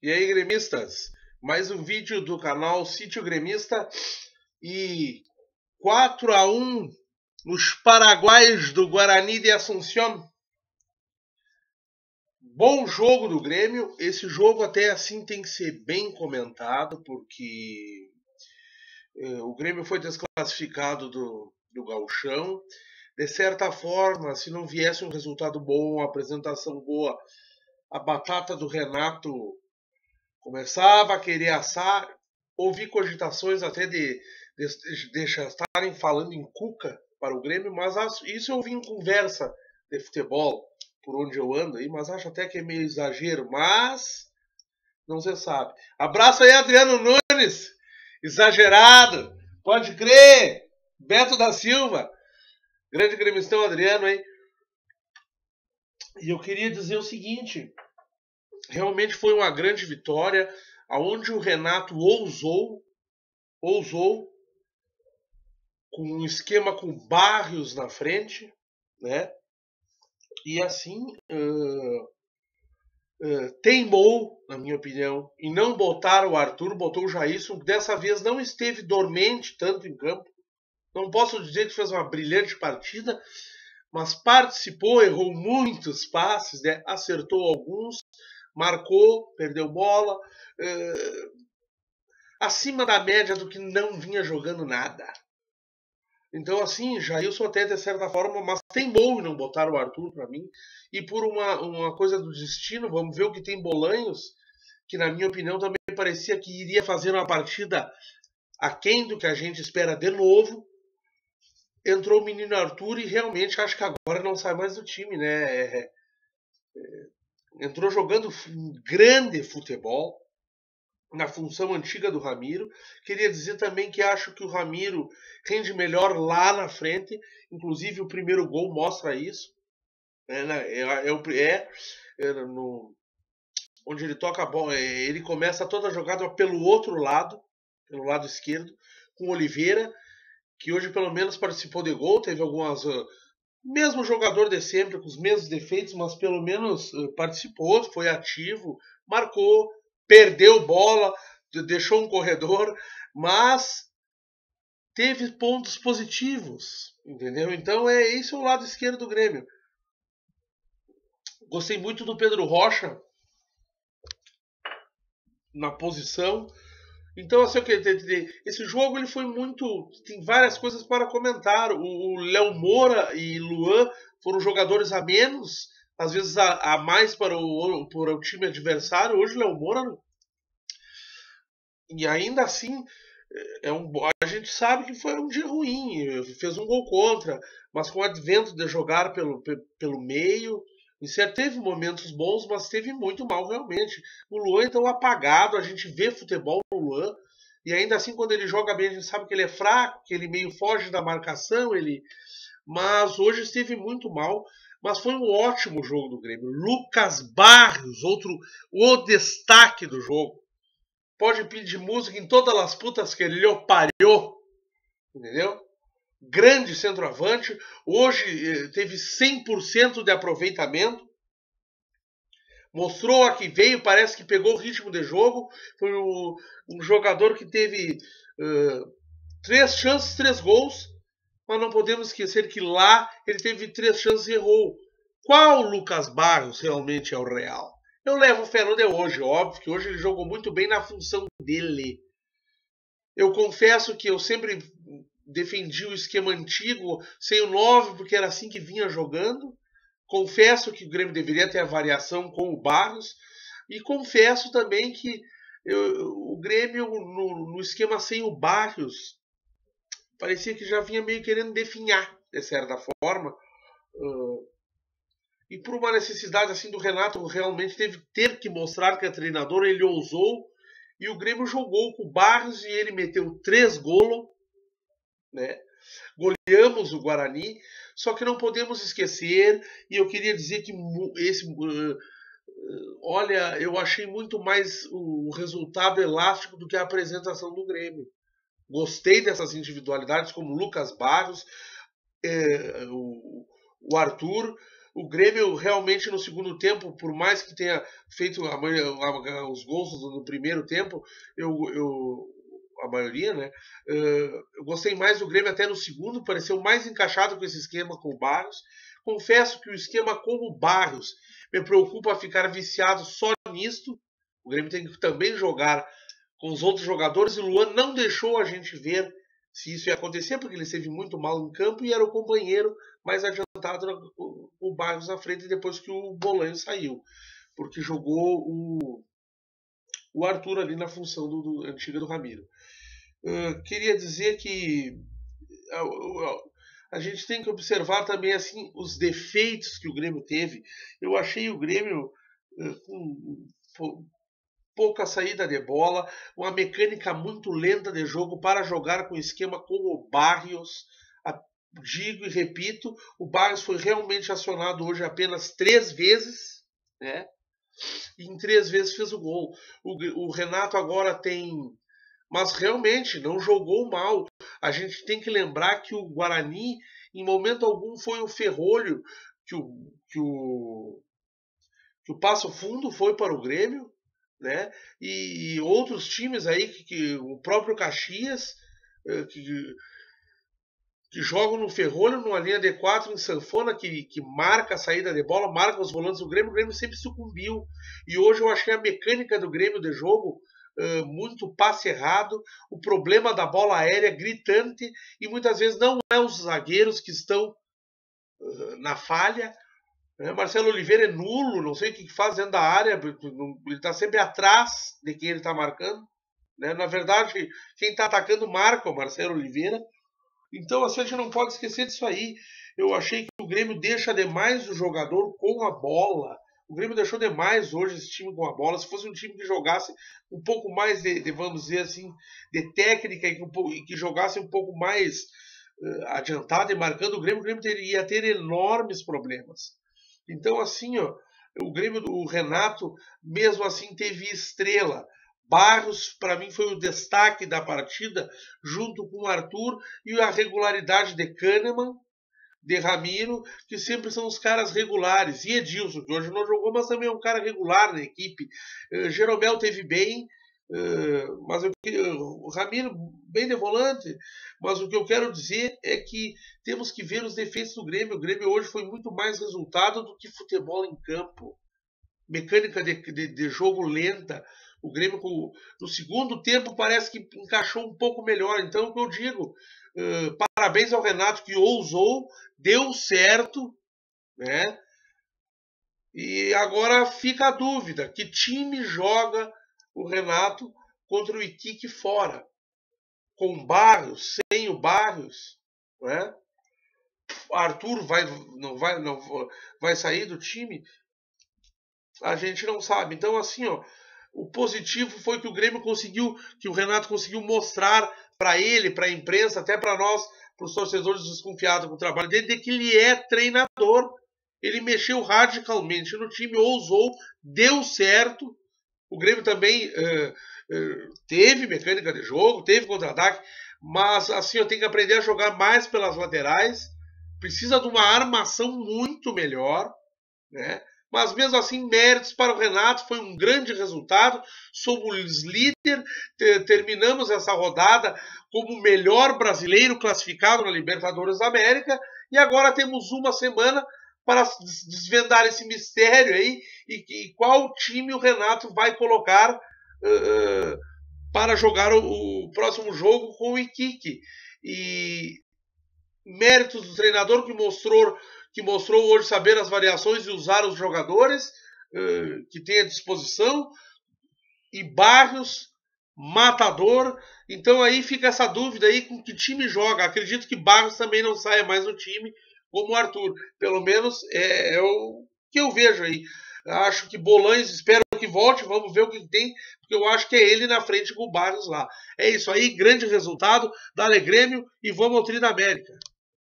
E aí, gremistas? Mais um vídeo do canal Sítio Gremista e 4-1 nos Paraguaios do Guarani de Assunción. Bom jogo do Grêmio. Esse jogo até assim tem que ser bem comentado, porque o Grêmio foi desclassificado do Gauchão. De certa forma, se não viesse um resultado bom, uma apresentação boa, a batata do Renato começava a querer assar. Ouvi cogitações até de estarem falando em Cuca para o Grêmio, mas isso eu vi em conversa de futebol, por onde eu ando aí, mas acho até que é meio exagero, mas não se sabe. Abraço aí, Adriano Nunes, exagerado, pode crer, Beto da Silva, grande gremistão Adriano, hein? E eu queria dizer o seguinte, realmente foi uma grande vitória, onde o Renato ousou com um esquema com Barrios na frente, né? E assim teimou, na minha opinião, em não botar o Arthur, botou o Jailson, que dessa vez não esteve dormente tanto em campo. Não posso dizer que fez uma brilhante partida, mas participou, errou muitos passes, né? Acertou alguns, marcou, perdeu bola, acima da média do que não vinha jogando nada. Então, assim, Jailson até de certa forma, mas teimou em não botar o Arthur para mim. E por uma coisa do destino, vamos ver o que tem Bolanhos, que na minha opinião também parecia que iria fazer uma partida aquém do que a gente espera de novo. Entrou o menino Arthur e realmente acho que agora não sai mais do time, né? Entrou jogando grande futebol, na função antiga do Ramiro. Queria dizer também que acho que o Ramiro rende melhor lá na frente, inclusive o primeiro gol mostra isso. Onde ele toca a bola, ele começa toda a jogada pelo outro lado, pelo lado esquerdo, com Oliveira, que hoje pelo menos participou de gol, teve algumas... mesmo jogador de sempre, com os mesmos defeitos, mas pelo menos participou, foi ativo, marcou, perdeu bola, deixou um corredor, mas teve pontos positivos, entendeu? Então esse é o lado esquerdo do Grêmio. Gostei muito do Pedro Rocha na posição. Então, assim, esse jogo ele foi muito... tem várias coisas para comentar. O Léo Moura e Luan foram jogadores a menos, às vezes a mais para o time adversário. Hoje o Léo Moura... E ainda assim, a gente sabe que foi um dia ruim, fez um gol contra, mas com o advento de jogar pelo meio, teve momentos bons, mas teve muito mal realmente. O Luan então apagado, a gente vê futebol no Luan, e ainda assim quando ele joga bem a gente sabe que ele é fraco, que ele meio foge da marcação, mas hoje esteve muito mal. Mas foi um ótimo jogo do Grêmio. Lucas Barrios, o destaque do jogo. Pode pedir música em todas as putas que ele pariu, entendeu? Grande centroavante, hoje teve 100% de aproveitamento, mostrou a que veio, parece que pegou o ritmo de jogo, foi um jogador que teve 3 chances, 3 gols, mas não podemos esquecer que lá ele teve 3 chances e errou. Qual Lucas Barros realmente é o real? Eu levo o Fernando de hoje, óbvio que hoje ele jogou muito bem na função dele. Eu confesso que eu sempre defendi o esquema antigo, sem o 9, porque era assim que vinha jogando. Confesso que o Grêmio deveria ter a variação com o Barros. E confesso também que o Grêmio, no esquema sem o Barros, parecia que já vinha meio querendo definhar, de certa forma. E por uma necessidade assim do Renato, realmente ter que mostrar que é treinador, ele ousou. E o Grêmio jogou com o Barros e ele meteu 3 golos, né? Goleamos o Guarani, só que não podemos esquecer, e eu queria dizer que olha, eu achei muito mais o resultado elástico do que a apresentação do Grêmio. Gostei dessas individualidades como Lucas Barros, o Arthur, O Grêmio realmente no segundo tempo, por mais que tenha feito os gols no primeiro tempo, a maioria, né? Eu gostei mais do Grêmio até no segundo, pareceu mais encaixado com esse esquema com o Barros. Confesso que o esquema com o Barros me preocupa ficar viciado só nisto. O Grêmio tem que também jogar com os outros jogadores, e o Luan não deixou a gente ver se isso ia acontecer, porque ele esteve muito mal em campo e era o companheiro mais adiantado com o Barros na frente depois que o Bolanho saiu, porque jogou o Arthur ali na função antiga do Ramiro. Queria dizer que a gente tem que observar também assim os defeitos que o Grêmio teve. Eu achei o Grêmio com pouca saída de bola, uma mecânica muito lenta de jogo para jogar com esquema com o Barrios. Digo e repito, o Barrios foi realmente acionado hoje apenas 3 vezes, né? E em 3 vezes fez o gol. O Renato agora tem... Mas realmente não jogou mal. A gente tem que lembrar que o Guarani, em momento algum, foi o ferrolho que o Passo Fundo foi para o Grêmio, né? E outros times aí, que o próprio Caxias, que jogam no ferrolho, numa linha de 4 em sanfona, que marca a saída de bola, marca os volantes do Grêmio. O Grêmio sempre sucumbiu. E hoje eu achei a mecânica do Grêmio de jogo muito passe errado, o problema da bola aérea gritante, e muitas vezes não é os zagueiros que estão na falha. Marcelo Oliveira é nulo, não sei o que faz dentro da área, ele está sempre atrás de quem ele está marcando, né? Na verdade, quem está atacando marca o Marcelo Oliveira. Então, assim, a gente não pode esquecer disso aí. Eu achei que o Grêmio deixa demais o jogador com a bola. O Grêmio deixou demais hoje esse time com a bola. Se fosse um time que jogasse um pouco mais vamos dizer assim, de técnica e que jogasse um pouco mais adiantado e marcando, o Grêmio ia ter enormes problemas. Então, assim, ó, o Renato, mesmo assim, teve estrela. Barros, para mim, foi o destaque da partida, junto com o Arthur, e a regularidade de Kahneman, de Ramiro, que sempre são os caras regulares. E Edilson, que hoje não jogou, mas também é um cara regular na equipe. Jeromel teve bem, mas o Ramiro bem de volante. Mas o que eu quero dizer é que temos que ver os defeitos do Grêmio. O Grêmio hoje foi muito mais resultado do que futebol em campo. Mecânica de jogo lenta. O Grêmio, no segundo tempo, parece que encaixou um pouco melhor. Então, o que eu digo, parabéns ao Renato, que ousou, deu certo, né? E agora fica a dúvida, que time joga o Renato contra o Iquique fora? Com o Barrios, sem o Barrios, né? O Arthur não vai sair do time? A gente não sabe. Então, assim, ó, o positivo foi que o Grêmio conseguiu, que o Renato conseguiu mostrar para ele, para a imprensa, até para nós, para os torcedores desconfiados com o trabalho dele, de que ele é treinador. Ele mexeu radicalmente no time, ousou, deu certo. O Grêmio também teve mecânica de jogo, teve contra-ataque, mas assim, eu tenho que aprender a jogar mais pelas laterais. Precisa de uma armação muito melhor, né? Mas mesmo assim, méritos para o Renato, foi um grande resultado. Somos líder, terminamos essa rodada como o melhor brasileiro classificado na Libertadores da América, e agora temos uma semana para desvendar esse mistério aí e qual time o Renato vai colocar para jogar o próximo jogo com o Iquique. E méritos do treinador que mostrou hoje saber as variações e usar os jogadores que tem à disposição, e Barrios, matador. Então aí fica essa dúvida aí com que time joga. Acredito que Barrios também não saia mais do time como o Arthur. Pelo menos é o que eu vejo aí. Acho que Bolanhos, espero que volte, vamos ver o que tem, porque eu acho que é ele na frente com o Barrios lá. É isso aí, grande resultado, Dale Grêmio, e vamos ao Tri da América.